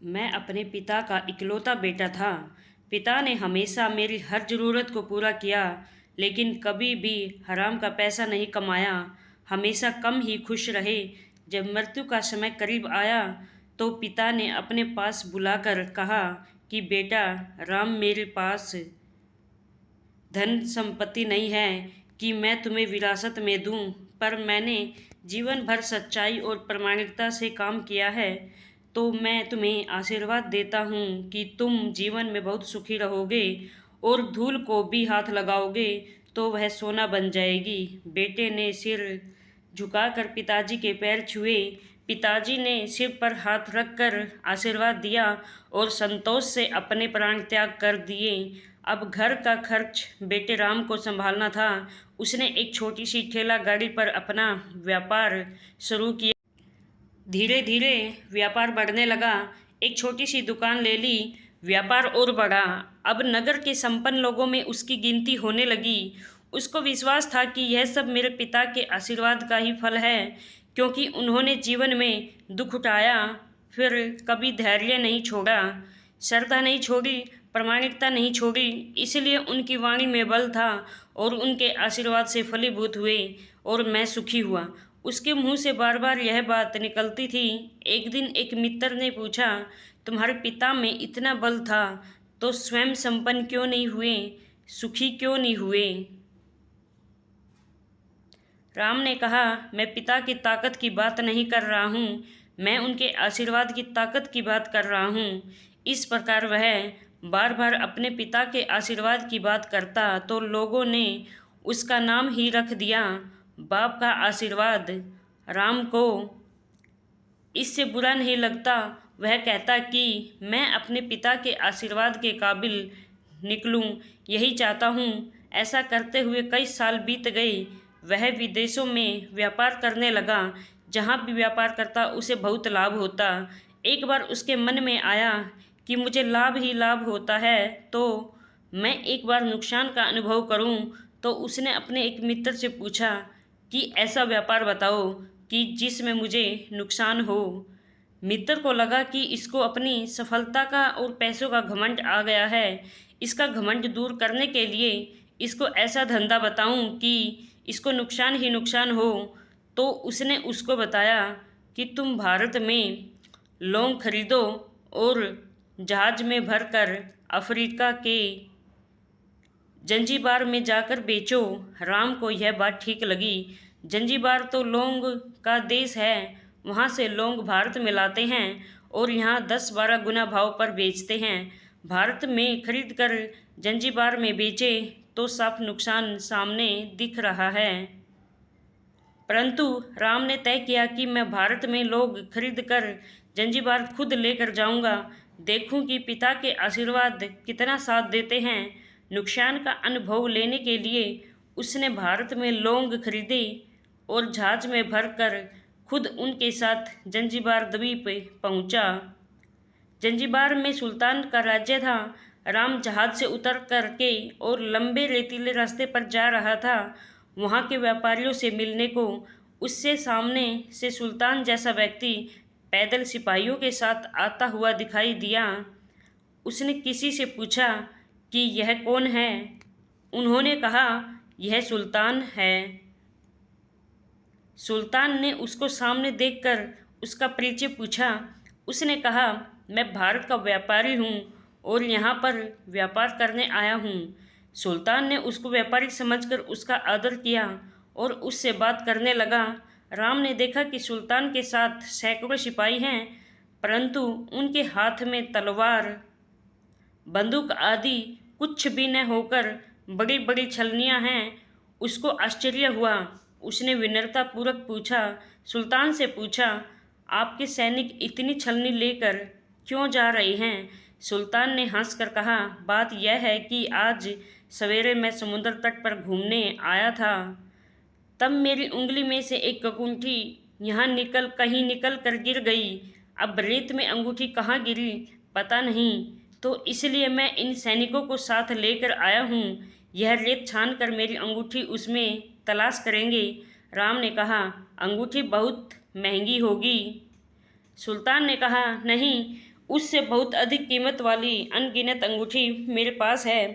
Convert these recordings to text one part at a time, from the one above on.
मैं अपने पिता का इकलौता बेटा था। पिता ने हमेशा मेरी हर ज़रूरत को पूरा किया, लेकिन कभी भी हराम का पैसा नहीं कमाया। हमेशा कम ही खुश रहे। जब मृत्यु का समय करीब आया तो पिता ने अपने पास बुलाकर कहा कि बेटा राम, मेरे पास धन संपत्ति नहीं है कि मैं तुम्हें विरासत में दूं, पर मैंने जीवन भर सच्चाई और प्रामाणिकता से काम किया है, तो मैं तुम्हें आशीर्वाद देता हूँ कि तुम जीवन में बहुत सुखी रहोगे और धूल को भी हाथ लगाओगे तो वह सोना बन जाएगी। बेटे ने सिर झुकाकर पिताजी के पैर छुए। पिताजी ने सिर पर हाथ रखकर आशीर्वाद दिया और संतोष से अपने प्राण त्याग कर दिए। अब घर का खर्च बेटे राम को संभालना था। उसने एक छोटी सी ठेला गाड़ी पर अपना व्यापार शुरू किया। धीरे धीरे व्यापार बढ़ने लगा। एक छोटी सी दुकान ले ली। व्यापार और बढ़ा। अब नगर के संपन्न लोगों में उसकी गिनती होने लगी। उसको विश्वास था कि यह सब मेरे पिता के आशीर्वाद का ही फल है, क्योंकि उन्होंने जीवन में दुख उठाया, फिर कभी धैर्य नहीं छोड़ा, श्रद्धा नहीं छोड़ी, प्रामाणिकता नहीं छोड़ी। इसलिए उनकी वाणी में बल था और उनके आशीर्वाद से फलीभूत हुए और मैं सुखी हुआ। उसके मुंह से बार बार यह बात निकलती थी। एक दिन एक मित्र ने पूछा, तुम्हारे पिता में इतना बल था तो स्वयं संपन्न क्यों नहीं हुए, सुखी क्यों नहीं हुए? राम ने कहा, मैं पिता की ताकत की बात नहीं कर रहा हूँ, मैं उनके आशीर्वाद की ताकत की बात कर रहा हूँ। इस प्रकार वह बार बार अपने पिता के आशीर्वाद की बात करता तो लोगों ने उसका नाम ही रख दिया, बाप का आशीर्वाद। राम को इससे बुरा नहीं लगता। वह कहता कि मैं अपने पिता के आशीर्वाद के काबिल निकलूं, यही चाहता हूं। ऐसा करते हुए कई साल बीत गए। वह विदेशों में व्यापार करने लगा। जहां भी व्यापार करता उसे बहुत लाभ होता। एक बार उसके मन में आया कि मुझे लाभ ही लाभ होता है, तो मैं एक बार नुकसान का अनुभव करूं। तो उसने अपने एक मित्र से पूछा कि ऐसा व्यापार बताओ कि जिसमें मुझे नुकसान हो। मित्र को लगा कि इसको अपनी सफलता का और पैसों का घमंड आ गया है। इसका घमंड दूर करने के लिए इसको ऐसा धंधा बताऊं कि इसको नुकसान ही नुकसान हो। तो उसने उसको बताया कि तुम भारत में लौंग खरीदो और जहाज में भरकर अफ्रीका के जंजीबार में जाकर बेचो। राम को यह बात ठीक लगी। जंजीबार तो लौंग का देश है, वहाँ से लौंग भारत में लाते हैं और यहाँ 10-12 गुना भाव पर बेचते हैं। भारत में खरीद कर जंजीबार में बेचे तो साफ नुकसान सामने दिख रहा है। परंतु राम ने तय किया कि मैं भारत में लोग खरीद कर जंजीबार खुद लेकर जाऊंगा, देखूं कि पिता के आशीर्वाद कितना साथ देते हैं। नुकसान का अनुभव लेने के लिए उसने भारत में लौंग खरीदे और जहाज में भरकर खुद उनके साथ जंजीबार द्वीप पहुंचा। जंजीबार में सुल्तान का राज्य था। राम जहाज से उतर करके और लंबे रेतीले रास्ते पर जा रहा था वहाँ के व्यापारियों से मिलने को। उससे सामने से सुल्तान जैसा व्यक्ति पैदल सिपाहियों के साथ आता हुआ दिखाई दिया। उसने किसी से पूछा कि यह कौन है? उन्होंने कहा, यह सुल्तान है। सुल्तान ने उसको सामने देखकर उसका परिचय पूछा। उसने कहा, मैं भारत का व्यापारी हूँ और यहाँ पर व्यापार करने आया हूँ। सुल्तान ने उसको व्यापारी समझकर उसका आदर किया और उससे बात करने लगा। राम ने देखा कि सुल्तान के साथ सैकड़ों सिपाही हैं, परंतु उनके हाथ में तलवार, बंदूक आदि कुछ भी न होकर बड़ी बड़ी छलनियाँ हैं। उसको आश्चर्य हुआ। उसने विनम्रतापूर्वक पूछा, सुल्तान से पूछा, आपके सैनिक इतनी छलनी लेकर क्यों जा रहे हैं? सुल्तान ने हंसकर कहा, बात यह है कि आज सवेरे मैं समुद्र तट पर घूमने आया था, तब मेरी उंगली में से एक अंगूठी यहाँ कहीं निकल कर गिर गई। अब रेत में अंगूठी कहाँ गिरी पता नहीं, तो इसलिए मैं इन सैनिकों को साथ लेकर आया हूँ। यह रेत छान कर मेरी अंगूठी उसमें तलाश करेंगे। राम ने कहा, अंगूठी बहुत महंगी होगी। सुल्तान ने कहा, नहीं, उससे बहुत अधिक कीमत वाली अनगिनत अंगूठी मेरे पास है,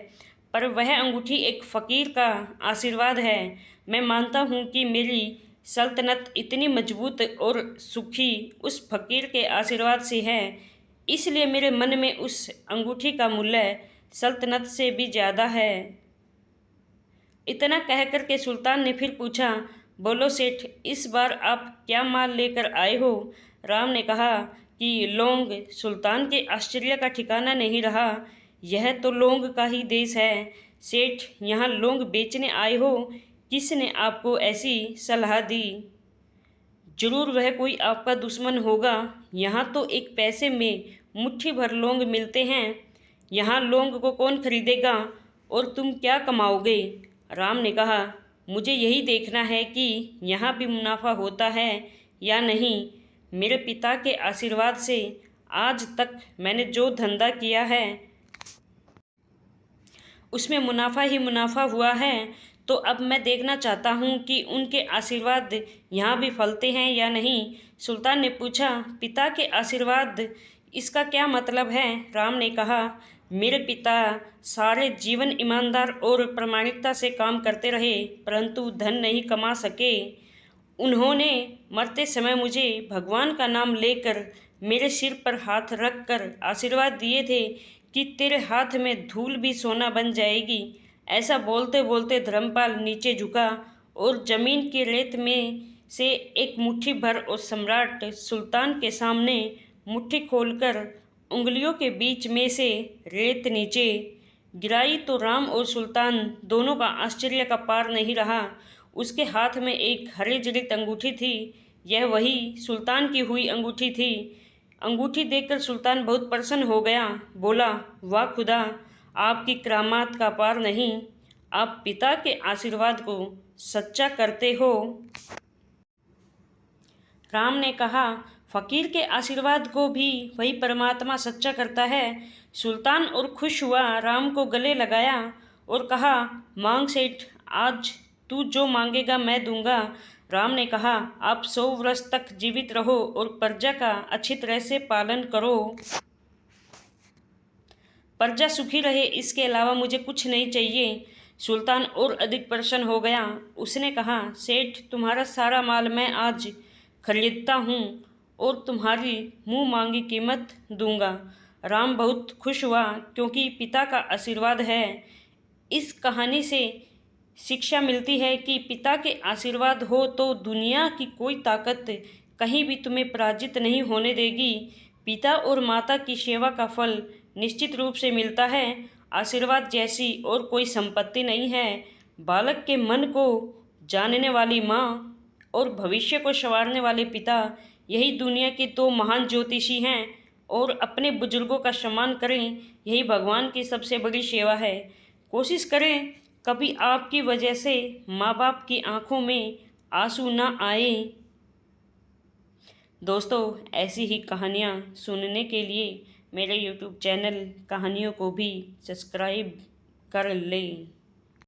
पर वह अंगूठी एक फ़कीर का आशीर्वाद है। मैं मानता हूँ कि मेरी सल्तनत इतनी मजबूत और सुखी उस फ़कीर के आशीर्वाद से है, इसलिए मेरे मन में उस अंगूठी का मूल्य सल्तनत से भी ज़्यादा है। इतना कहकर के सुल्तान ने फिर पूछा, बोलो सेठ, इस बार आप क्या माल लेकर आए हो? राम ने कहा कि लौंग। सुल्तान के आश्चर्य का ठिकाना नहीं रहा। यह तो लौंग का ही देश है सेठ, यहाँ लौंग बेचने आए हो? किसने आपको ऐसी सलाह दी? जरूर वह कोई आपका दुश्मन होगा। यहाँ तो एक पैसे में मुट्ठी भर लौंग मिलते हैं। यहाँ लौंग को कौन खरीदेगा और तुम क्या कमाओगे? राम ने कहा, मुझे यही देखना है कि यहाँ भी मुनाफा होता है या नहीं। मेरे पिता के आशीर्वाद से आज तक मैंने जो धंधा किया है उसमें मुनाफा ही मुनाफा हुआ है, तो अब मैं देखना चाहता हूँ कि उनके आशीर्वाद यहाँ भी फलते हैं या नहीं। सुल्तान ने पूछा, पिता के आशीर्वाद, इसका क्या मतलब है? राम ने कहा, मेरे पिता सारे जीवन ईमानदार और प्रामाणिकता से काम करते रहे, परंतु धन नहीं कमा सके। उन्होंने मरते समय मुझे भगवान का नाम लेकर मेरे सिर पर हाथ रख कर आशीर्वाद दिए थे कि तेरे हाथ में धूल भी सोना बन जाएगी। ऐसा बोलते बोलते धर्मपाल नीचे झुका और जमीन की रेत में से एक मुट्ठी भर और सम्राट सुल्तान के सामने मुट्ठी खोलकर उंगलियों के बीच में से रेत नीचे गिराई तो राम और सुल्तान दोनों का आश्चर्य का पार नहीं रहा। उसके हाथ में एक हरे जड़ित अंगूठी थी। यह वही सुल्तान की हुई अंगूठी थी। अंगूठी देखकर सुल्तान बहुत प्रसन्न हो गया। बोला, वाह खुदा, आपकी करामात का पार नहीं। आप पिता के आशीर्वाद को सच्चा करते हो। राम ने कहा, फ़कीर के आशीर्वाद को भी वही परमात्मा सच्चा करता है। सुल्तान और खुश हुआ, राम को गले लगाया और कहा, मांग सेठ, आज तू जो मांगेगा मैं दूंगा। राम ने कहा, आप 100 वर्ष तक जीवित रहो और प्रजा का अच्छी तरह से पालन करो। प्रजा सुखी रहे, इसके अलावा मुझे कुछ नहीं चाहिए। सुल्तान और अधिक प्रसन्न हो गया। उसने कहा, सेठ, तुम्हारा सारा माल मैं आज खरीदता हूँ और तुम्हारी मुँह मांगी कीमत दूंगा। राम बहुत खुश हुआ क्योंकि पिता का आशीर्वाद है। इस कहानी से शिक्षा मिलती है कि पिता के आशीर्वाद हो तो दुनिया की कोई ताकत कहीं भी तुम्हें पराजित नहीं होने देगी। पिता और माता की सेवा का फल निश्चित रूप से मिलता है। आशीर्वाद जैसी और कोई संपत्ति नहीं है। बालक के मन को जानने वाली माँ और भविष्य को संवारने वाले पिता, यही दुनिया के 2 महान ज्योतिषी हैं। और अपने बुजुर्गों का सम्मान करें, यही भगवान की सबसे बड़ी सेवा है। कोशिश करें कभी आपकी वजह से माँ बाप की आंखों में आंसू ना आए। दोस्तों, ऐसी ही कहानियाँ सुनने के लिए मेरे YouTube चैनल कहानियों को भी सब्सक्राइब कर लें।